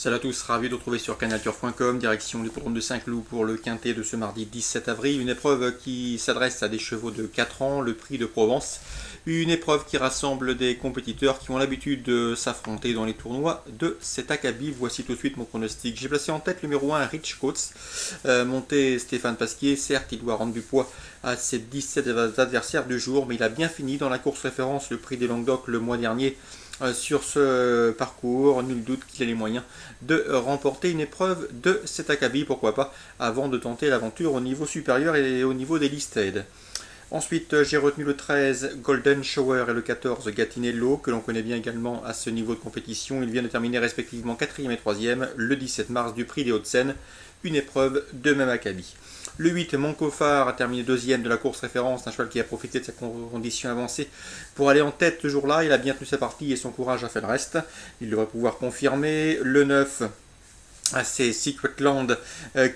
Salut à tous, ravi de retrouver sur canalturf.com, direction l'hippodrome de Saint-Cloud pour le quintet de ce mardi 17 avril. Une épreuve qui s'adresse à des chevaux de 4 ans, le prix de Provence. Une épreuve qui rassemble des compétiteurs qui ont l'habitude de s'affronter dans les tournois de cet acabit. Voici tout de suite mon pronostic. J'ai placé en tête le numéro 1, Rich Coates, monté Stéphane Pasquier. Certes, il doit rendre du poids à ses 17 adversaires du jour, mais il a bien fini dans la course référence, le prix des Languedoc le mois dernier. Sur ce parcours, nul doute qu'il a les moyens de remporter une épreuve de cet acabit, pourquoi pas, avant de tenter l'aventure au niveau supérieur et au niveau des listed. Ensuite, j'ai retenu le 13 Golden Shower et le 14 Gatinello, que l'on connaît bien également à ce niveau de compétition. Ils viennent de terminer respectivement 4e et 3e le 17 mars du prix des Hauts-de-Seine, une épreuve de même acabit. Le 8, Moncofar a terminé 2e de la course référence, un cheval qui a profité de sa condition avancée pour aller en tête ce jour-là. Il a bien tenu sa partie et son courage a fait le reste. Il devrait pouvoir confirmer. Le 9, c'est Secret Land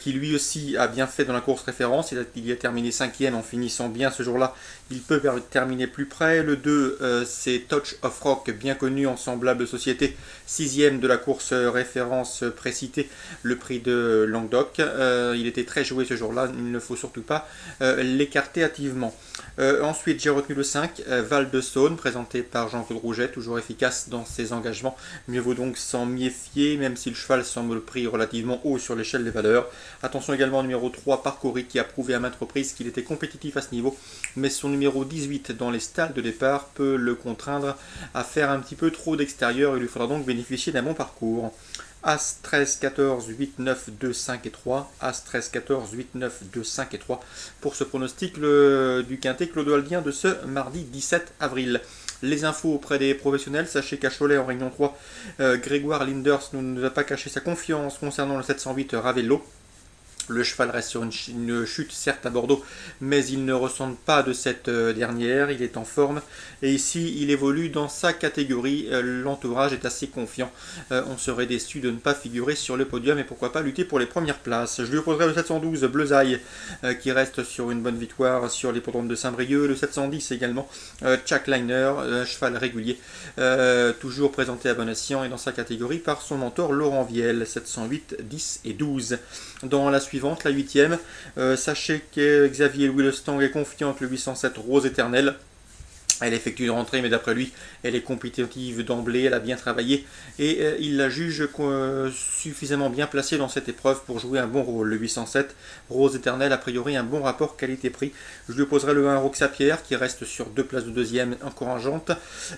qui lui aussi a bien fait dans la course référence. Il a terminé 5e en finissant bien ce jour-là. Il peut terminer plus près. Le 2, c'est Touch of Rock, bien connu en semblable société. 6e de la course référence précitée, le prix de Languedoc. Il était très joué ce jour-là. Il ne faut surtout pas l'écarter hâtivement. Ensuite, j'ai retenu le 5, Val de Saône, présenté par Jean-Claude Rouget, toujours efficace dans ses engagements. Mieux vaut donc s'en méfier, même si le cheval semble pris relativement haut sur l'échelle des valeurs. Attention également au numéro 3, Parcouri, qui a prouvé à maintes reprises qu'il était compétitif à ce niveau, mais son numéro 18 dans les stalles de départ peut le contraindre à faire un petit peu trop d'extérieur. Il lui faudra donc bénéficier d'un bon parcours. As 13, 14, 8, 9, 2, 5 et 3. As 13, 14, 8, 9, 2, 5 et 3 pour ce pronostic du quintet clodoaldien de ce mardi 17 avril. Les infos auprès des professionnels, sachez qu'à Cholet en Réunion 3, Grégoire Linders ne nous a pas caché sa confiance concernant le 708 Ravello. Le cheval reste sur une chute, certes à Bordeaux, mais il ne ressemble pas de cette dernière. Il est en forme et ici il évolue dans sa catégorie. L'entourage est assez confiant. On serait déçu de ne pas figurer sur le podium et pourquoi pas lutter pour les premières places. Je lui opposerai le 712 Bleuzaille qui reste sur une bonne victoire sur l'hippodrome de Saint-Brieuc. Le 710 également, Chuck Liner, cheval régulier, toujours présenté à bon escient et dans sa catégorie par son mentor Laurent Viel, 708, 10 et 12. Dans la suivante, la 8e, sachez que Xavier Louis Lestang est confiant avec le 807 Rose Éternelle. Elle effectue une rentrée, mais d'après lui, elle est compétitive d'emblée, elle a bien travaillé et il la juge suffisamment bien placée dans cette épreuve pour jouer un bon rôle. Le 807, Rose Éternelle, a priori un bon rapport qualité-prix. Je lui opposerai le 1 Roxapierre qui reste sur 2 places de deuxième encourageante.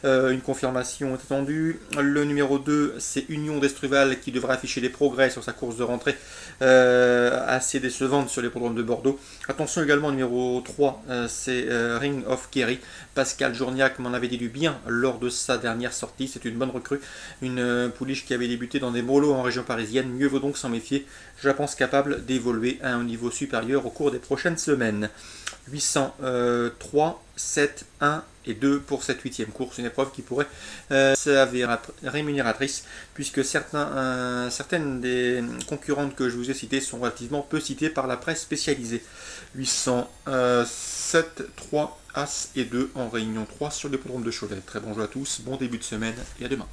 Une confirmation est attendue. Le numéro 2, c'est Union d'Estruval qui devra afficher des progrès sur sa course de rentrée assez décevante sur l'hippodrome de Bordeaux. Attention également au numéro 3, c'est Ring of Kerry. Pascal Journiac m'en avait dit du bien lors de sa dernière sortie. C'est une bonne recrue, une pouliche qui avait débuté dans des molos en région parisienne. Mieux vaut donc s'en méfier. Je la pense capable d'évoluer à un niveau supérieur au cours des prochaines semaines. 803, 7, 1 et 2 pour cette 8e course. Une épreuve qui pourrait s'avérer rémunératrice puisque certaines des concurrentes que je vous ai citées sont relativement peu citées par la presse spécialisée. 807, 3, As et 2 en réunion 3 sur l'hippodrome de Cholet. Très bon jeu à tous, bon début de semaine et à demain.